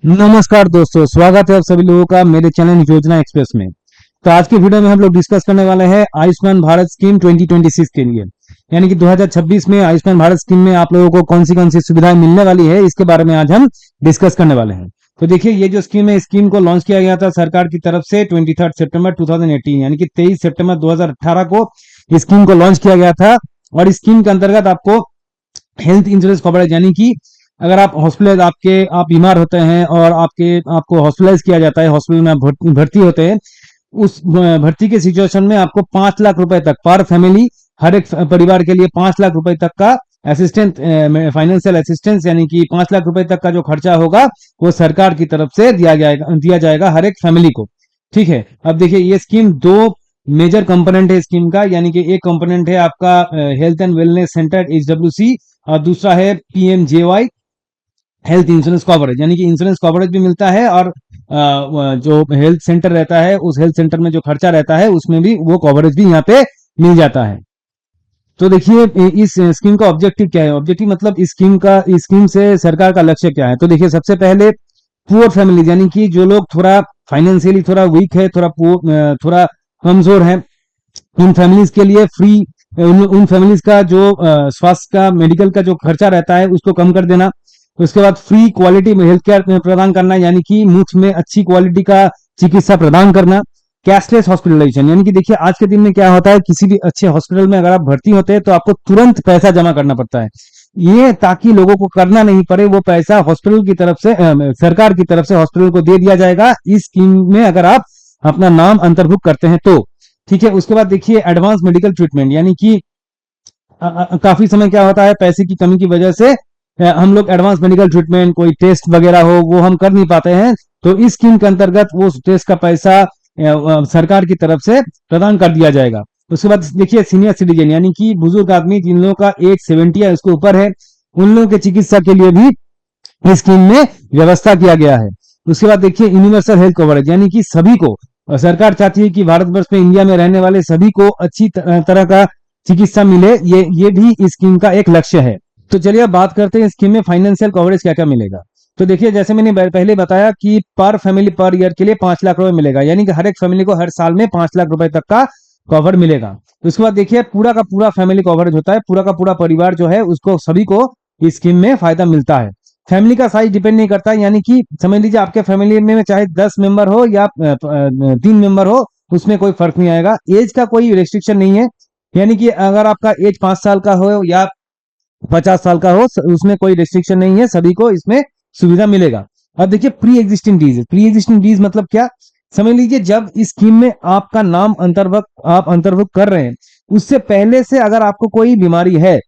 नमस्कार दोस्तों, स्वागत है आप सभी लोगों का मेरे चैनल योजना एक्सप्रेस में। तो आज के वीडियो में हम लोग डिस्कस करने वाले हैं आयुष्मान भारत स्कीम 2026 के लिए, यानी कि 2026 में आयुष्मान भारत स्कीम में आप लोगों को कौन सी सुविधाएं मिलने वाली है, इसके बारे में आज हम डिस्कस करने वाले हैं। तो देखिए, ये जो स्कीम है, स्कीम को लॉन्च किया गया था सरकार की तरफ से 23 सितंबर 2018, यानी कि 23 सितंबर 2018 को स्कीम को लॉन्च किया गया था। और स्कीम के अंतर्गत आपको हेल्थ इंश्योरेंस कवरेज, यानी कि अगर आप हॉस्पिटल आप बीमार होते हैं और आपको हॉस्पिटलाइज किया जाता है, हॉस्पिटल में आप भर्ती होते हैं, उस भर्ती के सिचुएशन में आपको 5 लाख रुपए तक पर फैमिली, हर एक परिवार के लिए 5 लाख रुपए तक का असिस्टेंट, फाइनेंशियल असिस्टेंस, यानी कि 5 लाख रुपए तक का जो खर्चा होगा वो सरकार की तरफ से दिया जाएगा हर एक फैमिली को। ठीक है। अब देखिए, ये स्कीम दो मेजर कंपोनेंट है स्कीम का, यानी कि एक कंपोनेंट है आपका health and wellness centre HWC, और दूसरा है PMJY हेल्थ इंश्योरेंस कवरेज, यानी कि इंश्योरेंस कवरेज भी मिलता है, और जो हेल्थ सेंटर रहता है उस हेल्थ सेंटर में जो खर्चा रहता है उसमें भी वो कवरेज भी यहाँ पे मिल जाता है। तो देखिए, इस स्कीम का ऑब्जेक्टिव क्या है, ऑब्जेक्टिव मतलब इस स्कीम से सरकार का लक्ष्य क्या है। तो देखिए, सबसे पहले पुअर फैमिली, यानी कि जो लोग थोड़ा फाइनेंशियली थोड़ा वीक है, थोड़ा कमजोर है, उन फैमिलीज के लिए फ्री, उन फैमिलीज का जो स्वास्थ्य का मेडिकल का जो खर्चा रहता है उसको कम कर देना। उसके बाद फ्री क्वालिटी में हेल्थ केयर प्रदान करना, यानी कि मुफ्त में अच्छी क्वालिटी का चिकित्सा प्रदान करना। कैशलेस हॉस्पिटलाइजेशन, यानी कि देखिए, आज के दिन में क्या होता है, किसी भी अच्छे हॉस्पिटल में अगर आप भर्ती होते हैं तो आपको तुरंत पैसा जमा करना पड़ता है। ये ताकि लोगों को करना नहीं पड़े, वो पैसा हॉस्पिटल की तरफ से, सरकार की तरफ से हॉस्पिटल को दे दिया जाएगा इस स्कीम में, अगर आप अपना नाम अंतर्भुक्त करते हैं तो। ठीक है। उसके बाद देखिए, एडवांस मेडिकल ट्रीटमेंट, यानी कि काफी समय क्या होता है, पैसे की कमी की वजह से हम लोग एडवांस मेडिकल ट्रीटमेंट, कोई टेस्ट वगैरह हो, वो हम कर नहीं पाते हैं। तो इस स्कीम के अंतर्गत वो टेस्ट का पैसा सरकार की तरफ से प्रदान कर दिया जाएगा। उसके बाद देखिए, सीनियर सिटीजन, यानी कि बुजुर्ग आदमी जिन लोगों का एज 70 या उसके ऊपर है, उन लोगों के चिकित्सा के लिए भी इस स्कीम में व्यवस्था किया गया है। उसके बाद देखिए, यूनिवर्सल हेल्थ कवरेज, यानी कि सभी को, सरकार चाहती है कि भारतवर्ष में, इंडिया में रहने वाले सभी को अच्छी तरह का चिकित्सा मिले, ये भी इस स्कीम का एक लक्ष्य है। तो चलिए अब बात करते हैं स्कीम में फाइनेंशियल कवरेज क्या क्या मिलेगा। तो देखिए, जैसे मैंने पहले बताया कि पर फैमिली पर ईयर के लिए 5 लाख रुपए मिलेगा, यानी कि हर एक फैमिली को हर साल में 5 लाख रुपए तक का कवर मिलेगा। उसके बाद देखिए, पूरा का पूरा फैमिली कवरेज होता है, पूरा का पूरा परिवार जो है उसको, सभी को इस स्कीम में फायदा मिलता है। फैमिली का साइज डिपेंड नहीं करता, यानी कि समझ लीजिए, आपके फैमिली में चाहे 10 मेंबर हो या 3 मेंबर हो, उसमें कोई फर्क नहीं आएगा। एज का कोई रेस्ट्रिक्शन नहीं है, यानी कि अगर आपका एज 5 साल का हो या 50 साल का हो, उसमें कोई रेस्ट्रिक्शन नहीं है, सभी को इसमें सुविधा मिलेगा। अब देखिए, प्री एग्जिस्टिंग डीज मतलब क्या, समझ लीजिए, जब इस स्कीम में आपका नाम आप अंतर्भुक्त कर रहे हैं, उससे पहले से अगर आपको कोई बीमारी है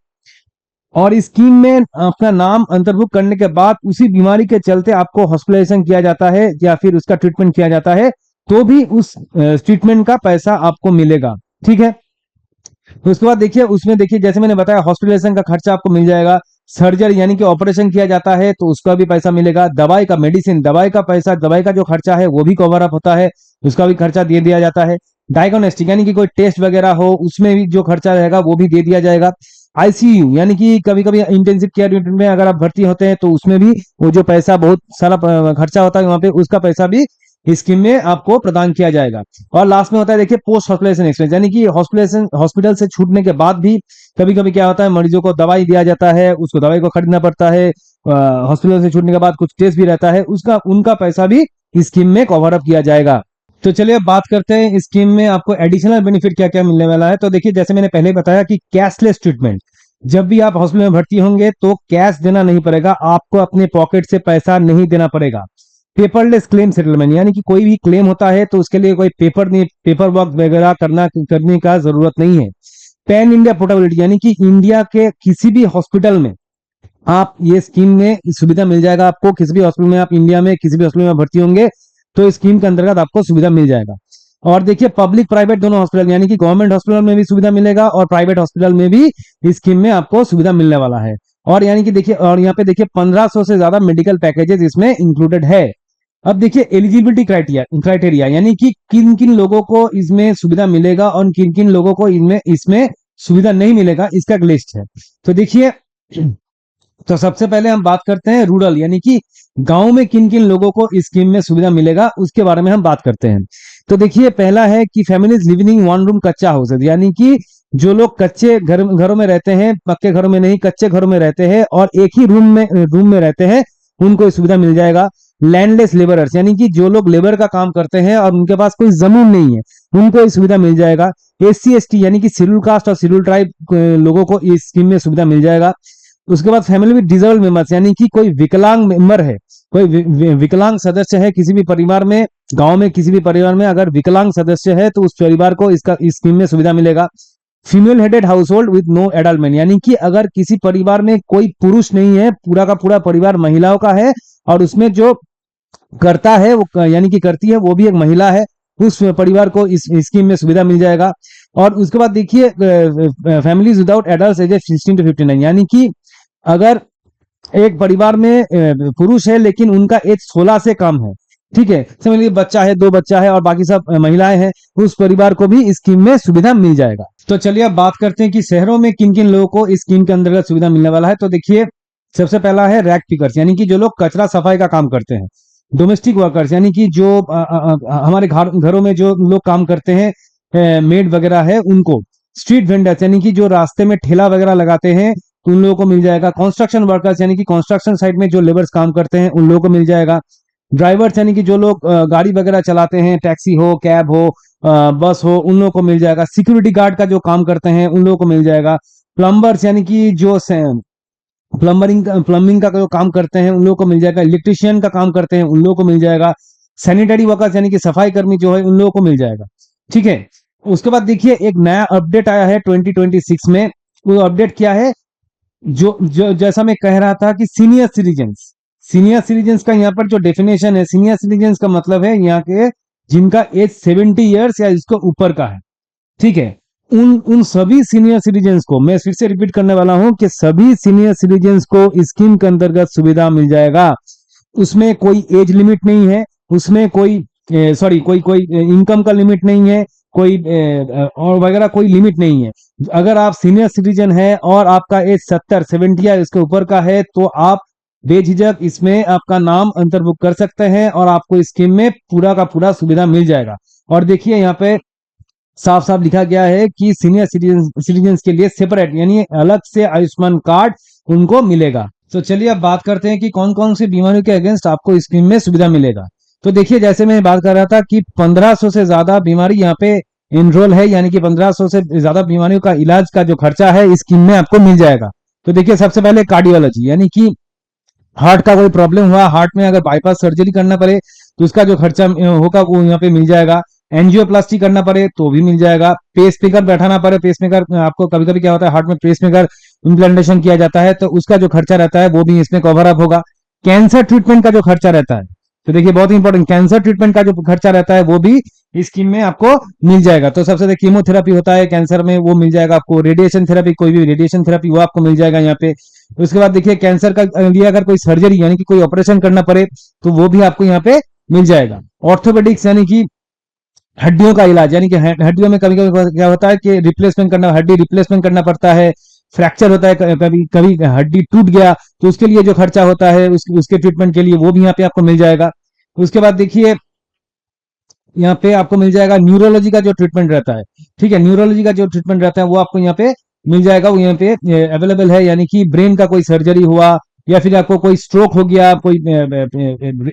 और इस स्कीम में अपना नाम अंतर्भुक्त करने के बाद उसी बीमारी के चलते आपको हॉस्पिटलाइजेशन किया जाता है या फिर उसका ट्रीटमेंट किया जाता है, तो भी उस ट्रीटमेंट का पैसा आपको मिलेगा। ठीक है। तो उसके बाद देखिए, उसमें देखिए, जैसे मैंने बताया, हॉस्पिटलाइजेशन का खर्चा आपको मिल जाएगा। सर्जरी, यानी कि ऑपरेशन किया जाता है तो उसका भी पैसा मिलेगा। दवाई का, मेडिसिन, दवाई का पैसा, दवाई का जो खर्चा है वो भी कवर अप होता है, उसका भी खर्चा दे दिया जाता है। डायग्नोस्टिक, यानी कि कोई टेस्ट वगैरह हो, उसमें भी जो खर्चा रहेगा वो भी दे दिया जाएगा। ICU, यानी कि कभी कभी इंटेंसिव केयर यूनिट में अगर आप भर्ती होते हैं तो उसमें भी वो जो पैसा, बहुत सारा खर्चा होता है वहां पे, उसका पैसा भी इस स्कीम में आपको प्रदान किया जाएगा। और लास्ट में होता है देखिए, पोस्ट हॉस्पिटलाइजेशन एक्सपेंस, यानी कि हॉस्पिटल से छूटने के बाद भी कभी कभी क्या होता है, मरीजों को दवाई दिया जाता है, उसको दवाई को खरीदना पड़ता है, हॉस्पिटल से छूटने के बाद कुछ टेस्ट भी रहता है, उसका उनका पैसा भी इस स्कीम में कवर अप किया जाएगा। तो चलिए अब बात करते हैं इस स्कीम में आपको एडिशनल बेनिफिट क्या क्या मिलने वाला है। तो देखिए, जैसे मैंने पहले बताया कि कैशलेस ट्रीटमेंट, जब भी आप हॉस्पिटल में भर्ती होंगे तो कैश देना नहीं पड़ेगा, आपको अपने पॉकेट से पैसा नहीं देना पड़ेगा। पेपरलेस क्लेम सेटलमेंट, यानी कि कोई भी क्लेम होता है तो उसके लिए कोई पेपर वर्क वगैरह करने का जरूरत नहीं है। पैन इंडिया पोर्टेबिलिटी, यानी कि इंडिया के किसी भी हॉस्पिटल में आप, ये स्कीम में सुविधा मिल जाएगा आपको, किसी भी हॉस्पिटल में आप इंडिया में किसी भी हॉस्पिटल में भर्ती होंगे तो इस स्कीम के अंतर्गत आपको सुविधा मिल जाएगा। और देखिए, पब्लिक प्राइवेट दोनों हॉस्पिटल, यानी कि गवर्नमेंट हॉस्पिटल में भी सुविधा मिलेगा और प्राइवेट हॉस्पिटल में भी इस स्कीम में आपको सुविधा मिलने वाला है। और यानी कि देखिए, और यहाँ पे देखिए 1500 से ज्यादा मेडिकल पैकेजेस इसमें इंक्लूडेड है। अब देखिए, एलिजिबिलिटी क्राइटेरिया, यानी कि किन किन लोगों को इसमें सुविधा मिलेगा और किन किन लोगों को इसमें इसमें सुविधा नहीं मिलेगा, इसका एक लिस्ट है। तो देखिए, तो सबसे पहले हम बात करते हैं रूरल, यानी कि गांव में किन किन लोगों को इस स्कीम में सुविधा मिलेगा उसके बारे में हम बात करते हैं। तो देखिए, पहला है कि families living in one room कच्चा हाउस, यानी कि जो लोग कच्चे घरों में रहते हैं, पक्के घरों में नहीं, कच्चे घरों में रहते हैं और एक ही रूम में रहते हैं, उनको ये सुविधा मिल जाएगा। लैंडलेस लेबरर्स, यानी कि जो लोग लेबर का काम करते हैं और उनके पास कोई जमीन नहीं है, उनको ये सुविधा मिल जाएगा। SC ST यानी कि शेड्यूल कास्ट और शेड्यूल ट्राइब लोगों को इस स्कीम में सुविधा मिल जाएगा। उसके बाद फैमिली विद डिजेबल मेंबर्स, यानी कि कोई विकलांग मेंबर है, कोई विकलांग सदस्य है किसी भी परिवार में, गांव में किसी भी परिवार में अगर विकलांग सदस्य है तो उस परिवार को इसका इस स्कीम में सुविधा मिलेगा। Female headed household with no adult man, यानी कि अगर किसी परिवार में कोई पुरुष नहीं है, पूरा का पूरा परिवार महिलाओं का है और उसमें जो करता है वो यानी कि करती है वो भी एक महिला है, उस परिवार को इस स्कीम में सुविधा मिल जाएगा। और उसके बाद देखिए, families without adult age 16 to 59, यानी कि अगर एक परिवार में पुरुष है लेकिन उनका एज 16 से कम है, ठीक है, समझ लीजिए बच्चा है, 2 बच्चा है और बाकी सब महिलाएं हैं, उस परिवार को भी इस स्कीम में सुविधा मिल जाएगा। तो चलिए अब बात करते हैं कि शहरों में किन किन लोगों को इस स्कीम के अंतर्गत सुविधा मिलने वाला है। तो देखिए, सबसे पहला है रैक पिकर्स, यानी कि जो लोग कचरा सफाई का काम करते हैं। डोमेस्टिक वर्कर्स, यानी कि जो हमारे घरों में जो लोग काम करते हैं, मेड वगैरह है उनको। स्ट्रीट वेंडर्स, यानी कि जो रास्ते में ठेला वगैरह लगाते हैं तो उन लोगों को मिल जाएगा। कंस्ट्रक्शन वर्कर्स, यानी कि कंस्ट्रक्शन साइट में जो लेबर्स काम करते हैं उन लोगों को मिल जाएगा। ड्राइवर्स, यानी कि जो लोग गाड़ी वगैरह चलाते हैं, टैक्सी हो, कैब हो, बस हो, उन लोगों को मिल जाएगा। सिक्योरिटी गार्ड का जो काम करते हैं उन लोगों को मिल जाएगा। प्लम्बर्स, यानी कि जो प्लम्बिंग का जो काम करते हैं उन लोगों को मिल जाएगा। इलेक्ट्रिशियन का काम करते हैं उन लोगों को मिल जाएगा। सैनिटरी वर्कर्स, यानी कि सफाई कर्मी जो है उन लोगों को मिल जाएगा, ठीक है। उसके बाद देखिए, एक नया अपडेट आया है 2026 में। वो अपडेट क्या है, जो जैसा मैं कह रहा था कि सीनियर सिटीजन्स का यहाँ पर जो डेफिनेशन है, सीनियर सिटीजन्स का मतलब है यहाँ के जिनका एज 70 ईयर्स या इसको ऊपर का है, ठीक है। उन उन सभी सीनियर सिटीजन्स को, मैं फिर से रिपीट करने वाला हूं कि सभी सीनियर सिटीजन्स को स्कीम के अंतर्गत सुविधा मिल जाएगा। उसमें कोई एज लिमिट नहीं है, उसमें कोई सॉरी कोई कोई इनकम का लिमिट नहीं है, कोई और वगैरह कोई लिमिट नहीं है। अगर आप सीनियर सिटीजन है और आपका एज 70 या इसके ऊपर का है तो आप बेझिझक इसमें आपका नाम अंतर्भुक्त कर सकते हैं और आपको इस स्कीम में पूरा का पूरा सुविधा मिल जाएगा। और देखिए, यहाँ पे साफ साफ लिखा गया है कि सीनियर सिटीजन्स के लिए सेपरेट यानी अलग से आयुष्मान कार्ड उनको मिलेगा। तो चलिए अब बात करते हैं कि कौन कौन सी बीमारियों के अगेंस्ट आपको इस स्कीम में सुविधा मिलेगा। तो देखिए, जैसे मैं बात कर रहा था कि 1500 से ज्यादा बीमारी यहाँ पे एनरोल है, यानी कि 1500 से ज्यादा बीमारियों का इलाज का जो खर्चा है इस स्कीम में आपको मिल जाएगा। तो देखिए, सबसे पहले कार्डियोलॉजी, यानी कि हार्ट का कोई प्रॉब्लम हुआ, हार्ट में अगर बाईपास सर्जरी करना पड़े तो उसका जो खर्चा होगा वो यहाँ पे मिल जाएगा। एंजियोप्लास्टी करना पड़े तो भी मिल जाएगा। पेस मेकर बैठाना पड़े, पेस मेकर आपको कभी कभी क्या होता है हार्ट में पेस मेकर इम्प्लांटेशन किया जाता है तो उसका जो खर्चा रहता है वो भी इसमें कवर अप होगा। कैंसर ट्रीटमेंट का जो खर्चा रहता है, तो देखिए बहुत इंपॉर्टेंट, कैंसर ट्रीटमेंट का जो खर्चा रहता है वो भी इस स्कीम में आपको मिल जाएगा। तो सबसे ज्यादा कीमोथेरेपी होता है कैंसर में, वो मिल जाएगा आपको। रेडिएशन थेरेपी, कोई भी रेडिएशन थेरेपी वो आपको मिल जाएगा यहाँ पे। उसके बाद देखिए, कैंसर का लिए अगर कोई सर्जरी यानी कि कोई ऑपरेशन करना पड़े तो वो भी आपको यहाँ पे मिल जाएगा। ऑर्थोपेडिक्स, यानी कि हड्डियों का इलाज, यानी कि हड्डियों में कभी कभी क्या होता है कि रिप्लेसमेंट करना, हड्डी रिप्लेसमेंट करना पड़ता है, फ्रैक्चर होता है, कभी कभी हड्डी टूट गया तो उसके लिए जो खर्चा होता है उसके ट्रीटमेंट के लिए वो भी यहाँ पे आपको मिल जाएगा। उसके बाद देखिए, यहाँ पे आपको मिल जाएगा न्यूरोलॉजी का जो ट्रीटमेंट रहता है, ठीक है, न्यूरोलॉजी का जो ट्रीटमेंट रहता है वो आपको यहाँ पे मिल जाएगा, वो यहाँ पे अवेलेबल है। यानी कि ब्रेन का कोई सर्जरी हुआ या फिर आपको कोई स्ट्रोक हो गया, कोई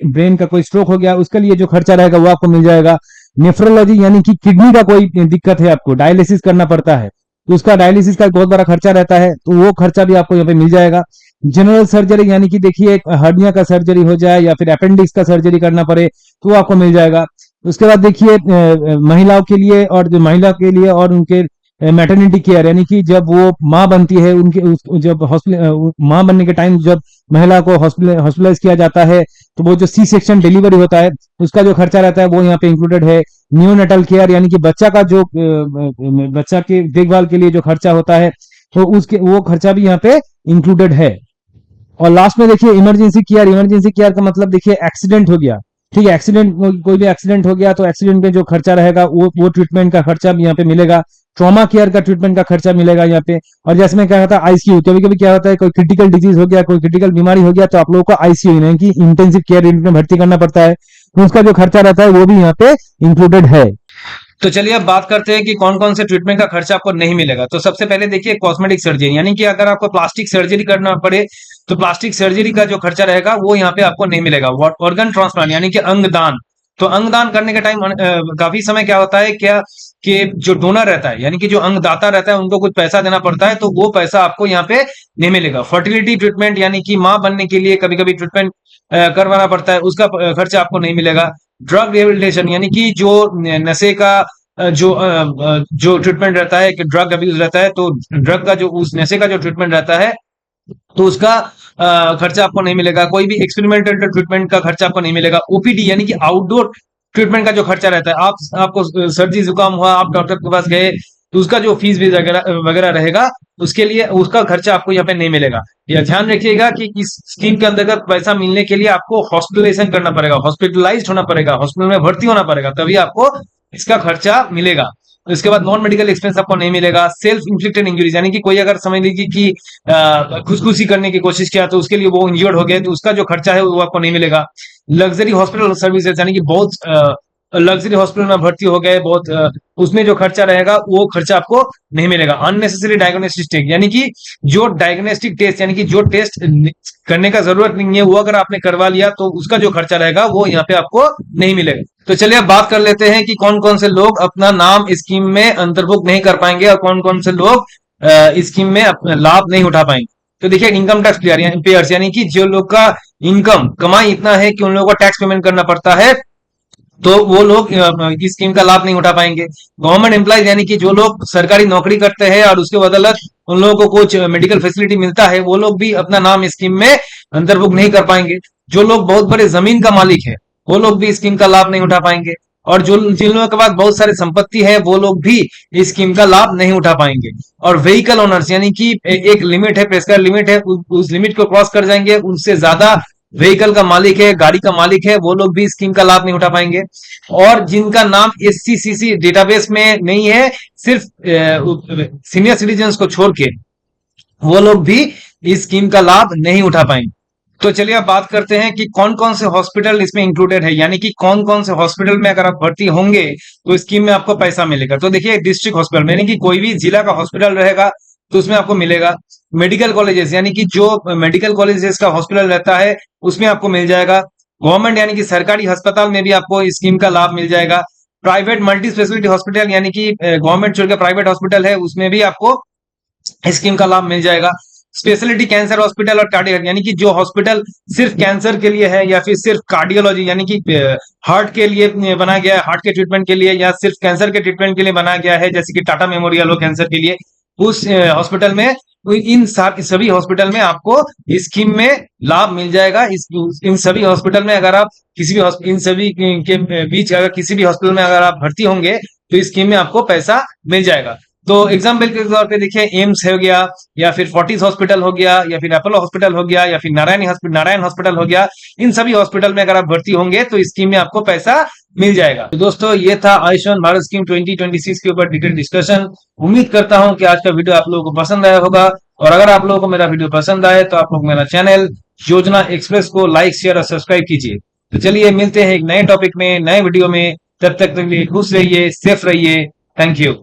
ब्रेन का कोई स्ट्रोक हो गया, उसके लिए जो खर्चा रहेगा वो आपको मिल जाएगा। नेफ्रोलॉजी, यानी कि किडनी का कोई दिक्कत है, आपको डायलिसिस करना पड़ता है तो उसका डायलिसिस का बहुत बड़ा खर्चा रहता है तो वो खर्चा भी आपको यहाँ पे मिल जाएगा। जनरल सर्जरी, यानी कि देखिए हड्डियां का सर्जरी हो जाए या फिर अपेंडिक्स का सर्जरी करना पड़े तो वो आपको मिल जाएगा। उसके बाद देखिए, महिलाओं के लिए और जो महिला के लिए और उनके मैटरनिटी केयर, यानी कि जब वो माँ बनती है उनके जब हॉस्पिटल माँ बनने के टाइम जब महिला को हॉस्पिटलाइज किया जाता है तो वो जो सी सेक्शन डिलीवरी होता है उसका जो खर्चा रहता है वो यहाँ पे इंक्लूडेड है। न्यूनेटल केयर, यानी कि बच्चा का जो बच्चा के देखभाल के लिए जो खर्चा होता है तो उसके वो खर्चा भी यहाँ पे इंक्लूडेड है। और लास्ट में देखिए इमरजेंसी केयर, इमरजेंसी केयर का मतलब देखिए एक्सीडेंट हो गया, ठीक है, एक्सीडेंट कोई भी एक्सीडेंट हो गया तो एक्सीडेंट में जो खर्चा रहेगा वो ट्रीटमेंट का खर्चा भी यहाँ पे मिलेगा। ट्रॉमा केयर का ट्रीटमेंट का खर्चा मिलेगा यहाँ पे। और जैसे मैं कह रहा था आईसीयू, कभी कभी क्या होता है कोई क्रिटिकल डिजीज हो गया, कोई क्रिटिकल बीमारी हो गया, तो आप लोगों को आईसीयू यानी कि इंटेंसिव केयर यूनिट में भर्ती करना पड़ता है, तो उसका जो खर्चा रहता है वो भी यहाँ पे इंक्लूडेड है। तो चलिए अब बात करते हैं कि कौन कौन से ट्रीटमेंट का खर्चा आपको नहीं मिलेगा। तो सबसे पहले देखिए कॉस्मेटिक सर्जरी, यानी कि अगर आपको प्लास्टिक सर्जरी करना पड़े तो प्लास्टिक सर्जरी का जो खर्चा रहेगा वो यहाँ पे आपको नहीं मिलेगा। ऑर्गन ट्रांसप्लांट यानी कि अंगदान, तो अंगदान करने के टाइम काफी समय क्या होता है क्या कि जो डोनर रहता है यानी कि जो अंगदाता रहता है उनको कुछ पैसा देना पड़ता है, तो वो पैसा आपको यहाँ पे नहीं मिलेगा। फर्टिलिटी ट्रीटमेंट यानी कि माँ बनने के लिए कभी कभी ट्रीटमेंट करवाना पड़ता है, उसका खर्चा आपको नहीं मिलेगा। ड्रग रिहेबिलिटेशन यानी कि जो नशे का जो ट्रीटमेंट रहता है कि ड्रग अब्यूज रहता है, तो ड्रग का जो उस नशे का जो ट्रीटमेंट रहता है तो उसका खर्चा आपको नहीं मिलेगा। कोई भी एक्सपेरिमेंटल ट्रीटमेंट का खर्चा आपको नहीं मिलेगा। ओपीडी यानी कि आउटडोर ट्रीटमेंट का जो खर्चा रहता है, आपको सर्दी जुकाम हुआ, आप डॉक्टर के पास गए, तो उसका जो फीस भी वगैरह वगैरह रहेगा, उसके लिए उसका खर्चा आपको यहाँ पे नहीं मिलेगा। यह ध्यान रखिएगा कि इस स्कीम के अंतर्गत पैसा मिलने के लिए आपको हॉस्पिटलाइजेशन करना पड़ेगा, हॉस्पिटलाइज होना पड़ेगा, हॉस्पिटल में भर्ती होना पड़ेगा, तभी आपको इसका खर्चा मिलेगा। इसके बाद नॉन मेडिकल एक्सपेंस आपको नहीं मिलेगा। सेल्फ इंफ्लिक्टेड इंजरीज यानी कि कोई अगर समझ लीजिए कि खुदकुशी करने की कोशिश किया तो उसके लिए वो इंजर्ड हो गए, तो उसका जो खर्चा है वो आपको नहीं मिलेगा। लग्जरी हॉस्पिटल सर्विसेज यानी कि बहुत लग्जरी हॉस्पिटल में भर्ती हो गए, बहुत उसमें जो खर्चा रहेगा वो खर्चा आपको नहीं मिलेगा। अननेसेसरी डायग्नोस्टिक यानी कि जो डायग्नोस्टिक टेस्ट यानी कि जो टेस्ट करने का जरूरत नहीं है वो अगर आपने करवा लिया तो उसका जो खर्चा रहेगा वो यहाँ पे आपको नहीं मिलेगा। तो चलिए अब बात कर लेते हैं कि कौन कौन से लोग अपना नाम स्कीम में अंतर्भुक्त नहीं कर पाएंगे और कौन कौन से लोग स्कीम में अपना लाभ नहीं उठा पाएंगे। तो देखिए इनकम टैक्स पेयर्स यानी कि जो लोग का इनकम कमाई इतना है कि उन लोगों को टैक्स पेमेंट करना पड़ता है, तो वो लोग इस स्कीम का लाभ नहीं उठा पाएंगे। गवर्नमेंट एम्प्लॉयज यानी कि जो लोग सरकारी नौकरी करते हैं और उसके बदौलत उन लोगों को कुछ मेडिकल फैसिलिटी मिलता है, वो लोग भी अपना नाम स्कीम में अंतर्भुक्त नहीं कर पाएंगे। जो लोग बहुत बड़े जमीन का मालिक है वो लोग भी स्कीम का लाभ नहीं उठा पाएंगे। और जो जिन लोगों के पास बहुत सारी संपत्ति है वो लोग भी इस स्कीम का लाभ नहीं उठा पाएंगे। और व्हीकल ओनर्स यानी कि एक लिमिट है, प्रेस्क्राइब लिमिट है, उस लिमिट को क्रॉस कर जाएंगे, उनसे ज्यादा व्हीकल का मालिक है, गाड़ी का मालिक है, वो लोग भी स्कीम का लाभ नहीं उठा पाएंगे। और जिनका नाम एससीसीसी डेटाबेस में नहीं है, सिर्फ सीनियर सिटीजन को छोड़ के, वो लोग भी इस स्कीम का लाभ नहीं उठा पाएंगे। तो चलिए अब बात करते हैं कि कौन कौन से हॉस्पिटल इसमें इंक्लूडेड है, यानी कि कौन कौन से हॉस्पिटल में अगर आप भर्ती होंगे तो स्कीम में आपको पैसा मिलेगा। तो देखिए डिस्ट्रिक्ट हॉस्पिटल यानी कि कोई भी जिला का हॉस्पिटल रहेगा तो उसमें आपको मिलेगा। मेडिकल कॉलेजेस यानी कि जो मेडिकल कॉलेजेस का हॉस्पिटल रहता है उसमें आपको मिल जाएगा। गवर्नमेंट यानी कि सरकारी अस्पताल में भी आपको इस स्कीम का लाभ मिल जाएगा। प्राइवेट मल्टी स्पेशलिटी हॉस्पिटल यानी कि गवर्नमेंट छोड़कर प्राइवेट हॉस्पिटल है उसमें भी आपको स्कीम का लाभ मिल जाएगा। स्पेशलिटी कैंसर हॉस्पिटल और कार्डियो यानी कि जो हॉस्पिटल सिर्फ कैंसर के लिए है या फिर सिर्फ कार्डियोलॉजी यानी कि हार्ट के लिए बनाया गया है, हार्ट के ट्रीटमेंट के लिए, या सिर्फ कैंसर के ट्रीटमेंट के लिए बनाया गया है, जैसे कि टाटा मेमोरियल हो कैंसर के लिए, उस हॉस्पिटल में, इन सभी हॉस्पिटल में आपको स्कीम में लाभ मिल जाएगा। इन सभी हॉस्पिटल में अगर आप किसी भी इन सभी के बीच अगर किसी भी हॉस्पिटल में अगर आप भर्ती होंगे तो इस स्कीम में आपको पैसा मिल जाएगा। तो एग्जाम्पल के तौर पे देखिए एम्स हो गया, या फिर फोर्टिस हॉस्पिटल हो गया, या फिर अपोलो हॉस्पिटल हो गया, या फिर नारायण हॉस्पिटल हो गया, इन सभी हॉस्पिटल में अगर आप भर्ती होंगे तो इस स्कीम में आपको पैसा मिल जाएगा। तो दोस्तों ये था आयुष्मान भारत स्कीम 2026 के ऊपर डिटेल डिस्कशन। उम्मीद करता हूं कि आज का वीडियो आप लोगों को पसंद आया होगा, और अगर आप लोगों को मेरा वीडियो पसंद आए तो आप लोग मेरा चैनल योजना एक्सप्रेस को लाइक शेयर और सब्सक्राइब कीजिए। तो चलिए मिलते हैं एक नए टॉपिक में, नए वीडियो में, तब तक के लिए खुश रहिए, सेफ रहिए। Thank you.